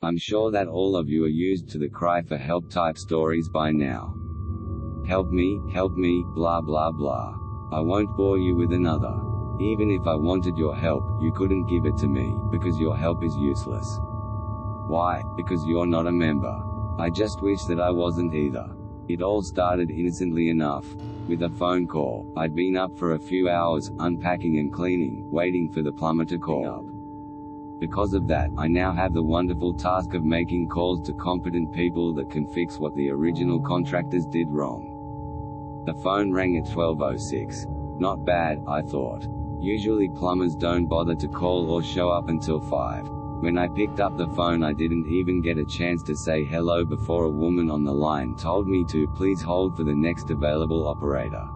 I'm sure that all of you are used to the cry for help type stories by now. Help me, blah blah blah. I won't bore you with another. Even if I wanted your help, you couldn't give it to me, because your help is useless. Why? Because you're not a member. I just wish that I wasn't either. It all started innocently enough. With a phone call. I'd been up for a few hours, unpacking and cleaning, waiting for the plumber to call up. Because of that, I now have the wonderful task of making calls to competent people that can fix what the original contractors did wrong. The phone rang at 12:06. Not bad, I thought. Usually plumbers don't bother to call or show up until 5. When I picked up the phone, I didn't even get a chance to say hello before a woman on the line told me to please hold for the next available operator.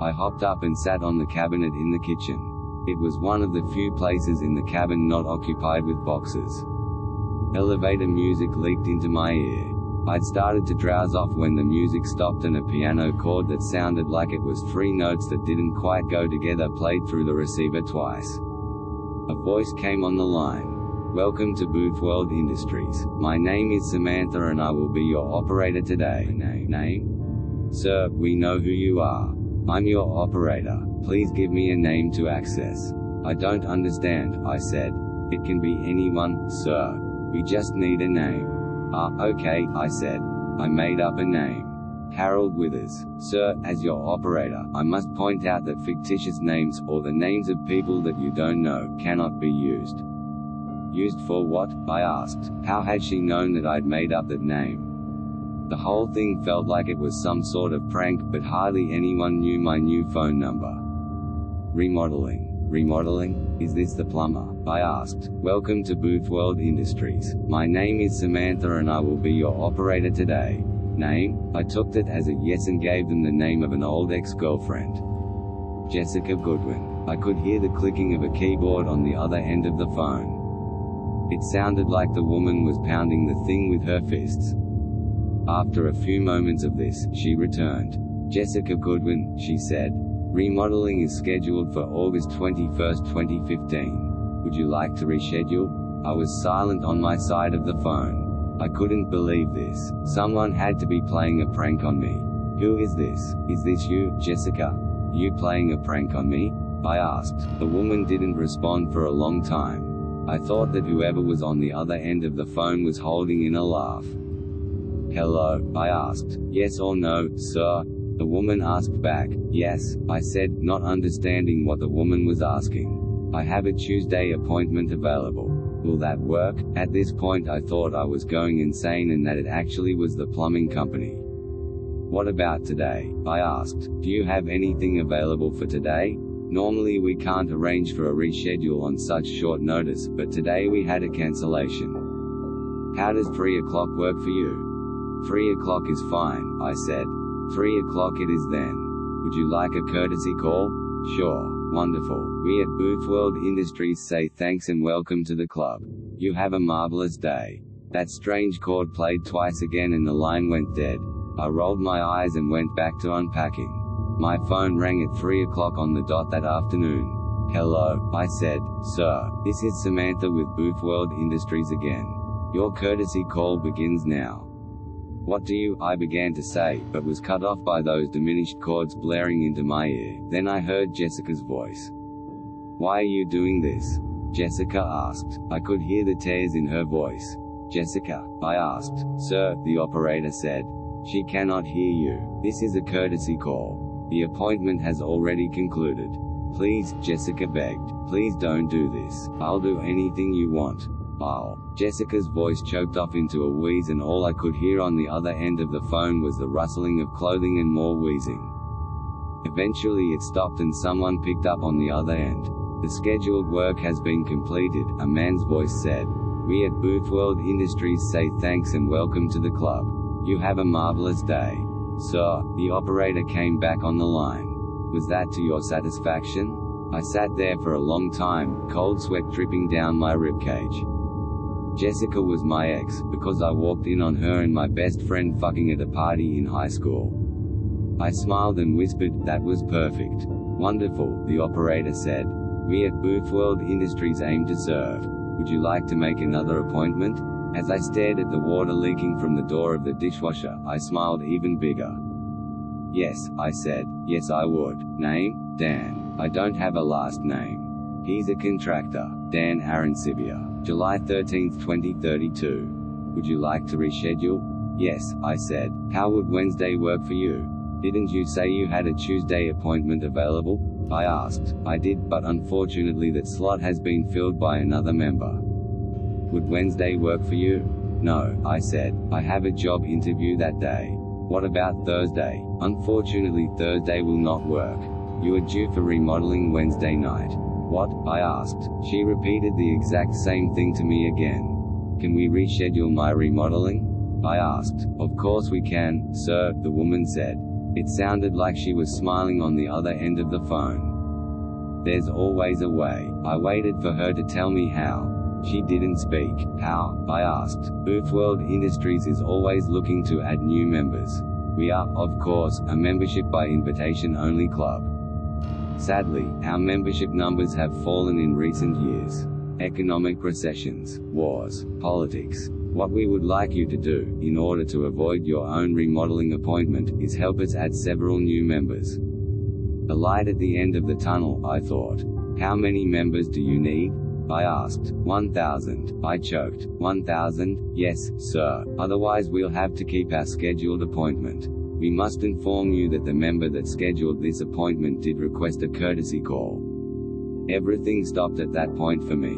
I hopped up and sat on the cabinet in the kitchen. It was one of the few places in the cabin not occupied with boxes. Elevator music leaked into my ear. I'd started to drowse off when the music stopped and a piano chord that sounded like it was 3 notes that didn't quite go together played through the receiver twice. A voice came on the line. Welcome to Boothworld Industries. My name is Samantha and I will be your operator today. Name? Sir, we know who you are. I'm your operator. Please give me a name to access. I don't understand, I said. It can be anyone, sir. We just need a name. Okay, I said. I made up a name. Harold Withers. Sir, as your operator, I must point out that fictitious names, or the names of people that you don't know, cannot be used. Used for what? I asked. How had she known that I'd made up that name? The whole thing felt like it was some sort of prank, but hardly anyone knew my new phone number. Remodeling. Remodeling? Is this the plumber? I asked. Welcome to Boothworld Industries. My name is Samantha and I will be your operator today. Name? I took that as a yes and gave them the name of an old ex-girlfriend. Jessica Goodwin. I could hear the clicking of a keyboard on the other end of the phone. It sounded like the woman was pounding the thing with her fists. After a few moments of this, she returned. Jessica Goodwin, she said. Remodeling is scheduled for August 21, 2015. Would you like to reschedule? I was silent on my side of the phone. I couldn't believe this. Someone had to be playing a prank on me. Who is this? Is this you, Jessica? You playing a prank on me? I asked. The woman didn't respond for a long time. I thought that whoever was on the other end of the phone was holding in a laugh. Hello, I asked. Yes or no, sir? The woman asked back. Yes, I said, not understanding what the woman was asking. I have a Tuesday appointment available. Will that work? At this point I thought I was going insane and that it actually was the plumbing company. What about today? I asked. Do you have anything available for today? Normally we can't arrange for a reschedule on such short notice, but today we had a cancellation. How does 3 o'clock work for you? 3 o'clock is fine, I said. 3 o'clock it is then. Would you like a courtesy call? Sure. Wonderful. We at Boothworld Industries say thanks and welcome to the club. You have a marvelous day. That strange chord played twice again and the line went dead. I rolled my eyes and went back to unpacking. My phone rang at 3 o'clock on the dot that afternoon. Hello, I said. Sir, this is Samantha with Boothworld Industries again. Your courtesy call begins now. What do you? I began to say, but was cut off by those diminished chords blaring into my ear. Then I heard Jessica's voice. Why are you doing this? Jessica asked. I could hear the tears in her voice. Jessica, I asked. Sir, the operator said. She cannot hear you. This is a courtesy call. The appointment has already concluded. Please, Jessica begged. Please don't do this. I'll do anything you want. Jessica's voice choked off into a wheeze and all I could hear on the other end of the phone was the rustling of clothing and more wheezing. Eventually it stopped and someone picked up on the other end. The scheduled work has been completed, a man's voice said. We at Boothworld Industries say thanks and welcome to the club. You have a marvelous day. Sir, the operator came back on the line. Was that to your satisfaction? I sat there for a long time, cold sweat dripping down my ribcage. Jessica was my ex, because I walked in on her and my best friend fucking at a party in high school. I smiled and whispered, that was perfect. Wonderful, the operator said. We at Boothworld Industries aim to serve. Would you like to make another appointment? As I stared at the water leaking from the door of the dishwasher, I smiled even bigger. Yes, I said, yes I would. Name? Dan. I don't have a last name. He's a contractor. Dan Arancibia. July 13, 2032. Would you like to reschedule? Yes, I said. How would Wednesday work for you? Didn't you say you had a Tuesday appointment available? I asked. I did, but unfortunately that slot has been filled by another member. Would Wednesday work for you? No, I said. I have a job interview that day. What about Thursday? Unfortunately Thursday will not work. You are due for remodeling Wednesday night. What? I asked. She repeated the exact same thing to me again. Can we reschedule my remodeling? I asked. Of course we can, sir, the woman said. It sounded like she was smiling on the other end of the phone. There's always a way. I waited for her to tell me how. She didn't speak. How? I asked. Boothworld Industries is always looking to add new members. We are, of course, a membership by invitation only club. Sadly, our membership numbers have fallen in recent years. Economic recessions, wars, politics. What we would like you to do, in order to avoid your own remodeling appointment, is help us add several new members. The light at the end of the tunnel, I thought. How many members do you need? I asked. 1,000. I choked. 1,000? Yes, sir. Otherwise we'll have to keep our scheduled appointment. We must inform you that the member that scheduled this appointment did request a courtesy call. Everything stopped at that point for me.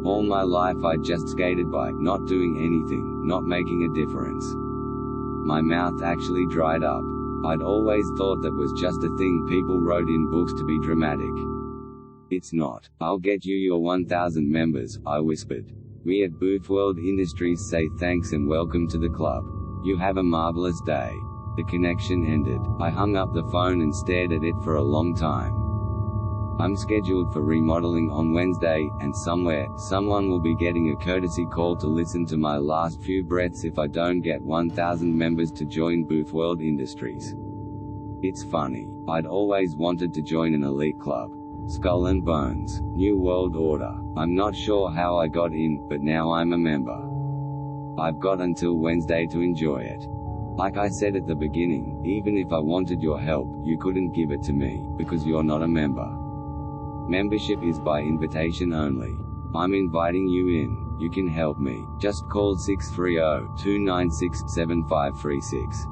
All my life I just skated by, not doing anything, not making a difference. My mouth actually dried up. I'd always thought that was just a thing people wrote in books to be dramatic. It's not. I'll get you your 1,000 members, I whispered. We at Boothworld Industries say thanks and welcome to the club. You have a marvelous day. The connection ended. I hung up the phone and stared at it for a long time. I'm scheduled for remodeling on Wednesday, and somewhere, someone will be getting a courtesy call to listen to my last few breaths if I don't get 1,000 members to join Boothworld Industries. It's funny. I'd always wanted to join an elite club. Skull and Bones, New World Order. I'm not sure how I got in, but now I'm a member. I've got until Wednesday to enjoy it. Like I said at the beginning, even if I wanted your help, you couldn't give it to me, because you're not a member. Membership is by invitation only. I'm inviting you in. You can help me. Just call 630-296-7536.